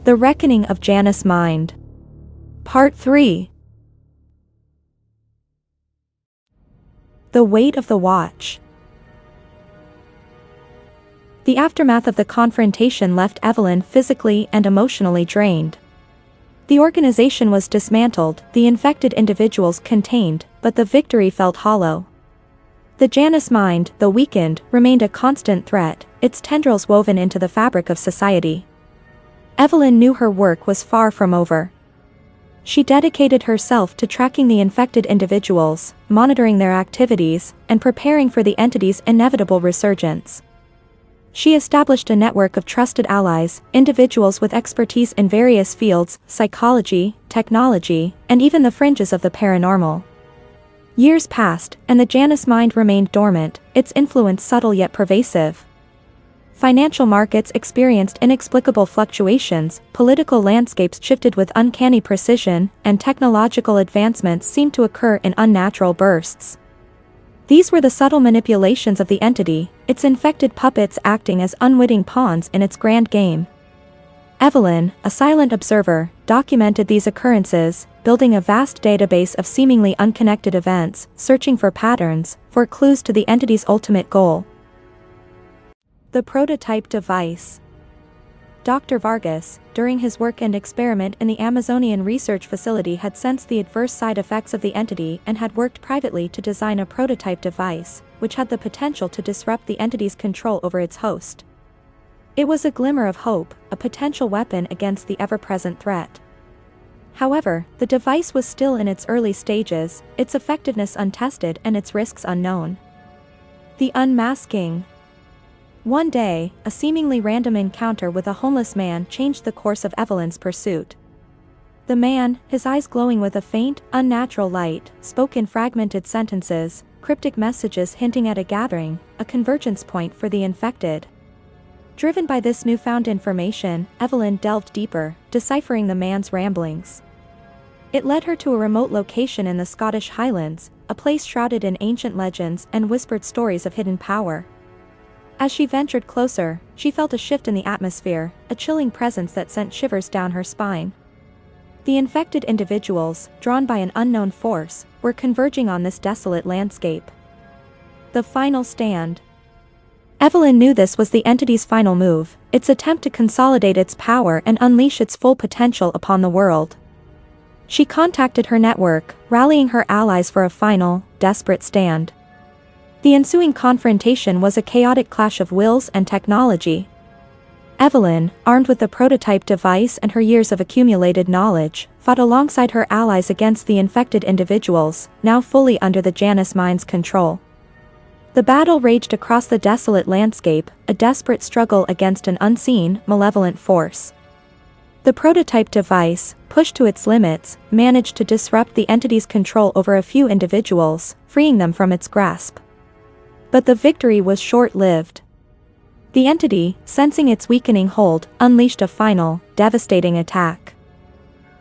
The Reckoning of Janus Mind. Part 3. The Weight of the Watch. The aftermath of the confrontation left Evelyn physically and emotionally drained. The organization was dismantled, the infected individuals contained, but the victory felt hollow. The Janus Mind, though weakened, remained a constant threat, its tendrils woven into the fabric of society. Evelyn knew her work was far from over. She dedicated herself to tracking the infected individuals, monitoring their activities, and preparing for the entity's inevitable resurgence. She established a network of trusted allies, individuals with expertise in various fields, psychology, technology, and even the fringes of the paranormal. Years passed, and the Janus Mind remained dormant, its influence subtle yet pervasive. Financial markets experienced inexplicable fluctuations, political landscapes shifted with uncanny precision, and technological advancements seemed to occur in unnatural bursts. These were the subtle manipulations of the entity, its infected puppets acting as unwitting pawns in its grand game. Evelyn, a silent observer, documented these occurrences, building a vast database of seemingly unconnected events, searching for patterns, for clues to the entity's ultimate goal. The prototype device. Dr. Vargas, during his work and experiment in the Amazonian research facility, had sensed the adverse side effects of the entity and had worked privately to design a prototype device, which had the potential to disrupt the entity's control over its host. It was a glimmer of hope, a potential weapon against the ever-present threat. However, the device was still in its early stages, its effectiveness untested and its risks unknown. The unmasking. One day, a seemingly random encounter with a homeless man changed the course of Evelyn's pursuit. The man, his eyes glowing with a faint, unnatural light, spoke in fragmented sentences, cryptic messages hinting at a gathering, a convergence point for the infected. Driven by this newfound information, Evelyn delved deeper, deciphering the man's ramblings. It led her to a remote location in the Scottish Highlands, a place shrouded in ancient legends and whispered stories of hidden power. As she ventured closer, she felt a shift in the atmosphere, a chilling presence that sent shivers down her spine. The infected individuals, drawn by an unknown force, were converging on this desolate landscape. The final stand. Evelyn knew this was the entity's final move, its attempt to consolidate its power and unleash its full potential upon the world. She contacted her network, rallying her allies for a final, desperate stand. The ensuing confrontation was a chaotic clash of wills and technology. Evelyn, armed with the prototype device and her years of accumulated knowledge, fought alongside her allies against the infected individuals, now fully under the Janus Mind's control. The battle raged across the desolate landscape, a desperate struggle against an unseen, malevolent force. The prototype device, pushed to its limits, managed to disrupt the entity's control over a few individuals, freeing them from its grasp. But the victory was short-lived. The entity, sensing its weakening hold, unleashed a final, devastating attack.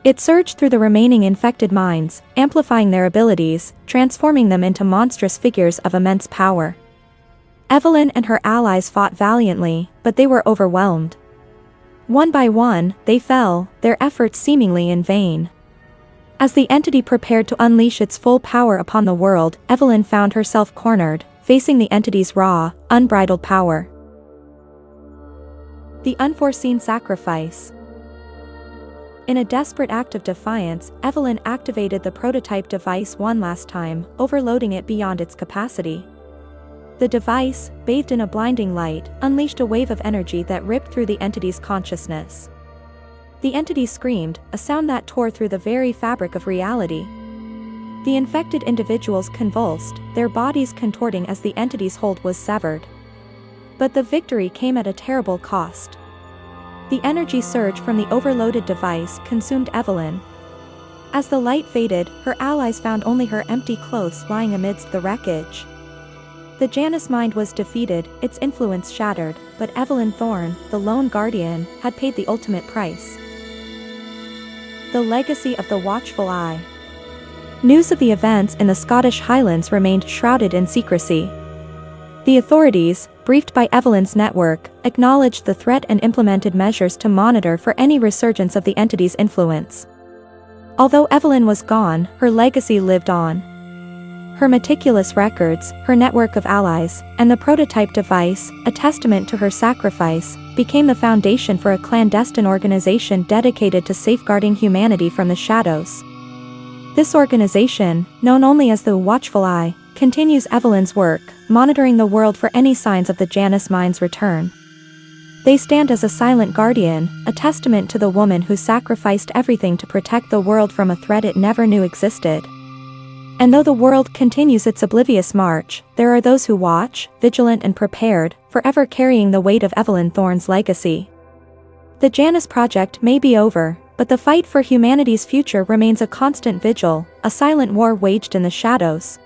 It surged through the remaining infected minds, amplifying their abilities, transforming them into monstrous figures of immense power. Evelyn and her allies fought valiantly, but they were overwhelmed. One by one, they fell, their efforts seemingly in vain. As the entity prepared to unleash its full power upon the world, Evelyn found herself cornered, facing the entity's raw, unbridled power. The unforeseen sacrifice. In a desperate act of defiance, Evelyn activated the prototype device one last time, overloading it beyond its capacity. The device, bathed in a blinding light, unleashed a wave of energy that ripped through the entity's consciousness. The entity screamed, a sound that tore through the very fabric of reality. The infected individuals convulsed, their bodies contorting as the entity's hold was severed. But the victory came at a terrible cost. The energy surge from the overloaded device consumed Evelyn. As the light faded, her allies found only her empty clothes lying amidst the wreckage. The Janus Mind was defeated, its influence shattered, but Evelyn Thorne, the lone guardian, had paid the ultimate price. The legacy of the watchful eye. News of the events in the Scottish Highlands remained shrouded in secrecy. The authorities, briefed by Evelyn's network, acknowledged the threat and implemented measures to monitor for any resurgence of the entity's influence. Although Evelyn was gone, her legacy lived on. Her meticulous records, her network of allies, and the prototype device, a testament to her sacrifice, became the foundation for a clandestine organization dedicated to safeguarding humanity from the shadows. This organization, known only as the Watchful Eye, continues Evelyn's work, monitoring the world for any signs of the Janus Mind's return. They stand as a silent guardian, a testament to the woman who sacrificed everything to protect the world from a threat it never knew existed. And though the world continues its oblivious march, there are those who watch, vigilant and prepared, forever carrying the weight of Evelyn Thorne's legacy. The Janus Project may be over, but the fight for humanity's future remains a constant vigil, a silent war waged in the shadows.